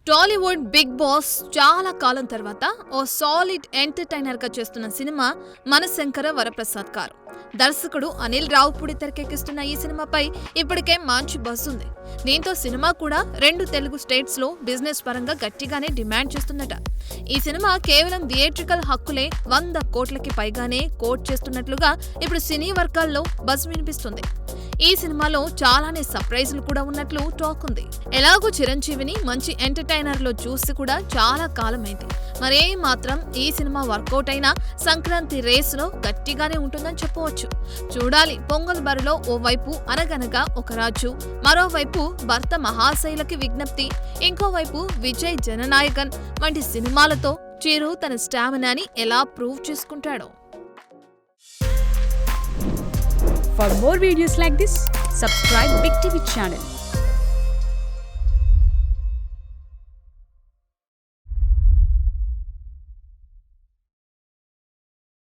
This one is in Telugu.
టాలీవుడ్ బిగ్ బాస్ చాలా కాలం తర్వాత ఓ సాలిడ్ ఎంటర్టైనర్ గా చేస్తున్న సినిమా మనశంకర వరప్రసాద్ గారు. దర్శకుడు అనిల్ రావుపూడి తెరకెక్కిస్తున్న ఈ సినిమాపై ఇప్పటికే మంచి బజ్ ఉంది. దీంతో సినిమా కూడా 2 తెలుగు స్టేట్స్ లో బిజినెస్ పరంగా గట్టిగానే డిమాండ్ చేస్తుందట. ఈ సినిమా కేవలం థియేట్రికల్ హక్కులే 100 కోట్లకి పైగానే కోట్ చేస్తున్నట్లుగా ఇప్పుడు సినీ వర్గాల్లో బజ్ వినిపిస్తుంది. ఈ సినిమాలో చాలానే సర్ప్రైజులు కూడా ఉన్నట్లు టాక్ ఉంది. ఎలాగూ చిరంజీవిని మంచి ఎంటర్టైనర్ లో చూసి కూడా చాలా కాలమైంది. మరే మాత్రం ఈ సినిమా వర్కౌట్ అయినా సంక్రాంతి రేసులో గట్టిగానే ఉంటుందని చెప్పవచ్చు. చూడాలి. పొంగల్ బరిలో ఓవైపు అనగనగా ఒక రాజు, మరోవైపు భర్త మహాశైలకి విజ్ఞప్తి, ఇంకోవైపు విజయ్ జననాయకన్ వంటి సినిమాలతో చిరు తన స్టామినాని ఎలా prove చేసుకుంటాడో. For more videos like this, subscribe Big TV channel.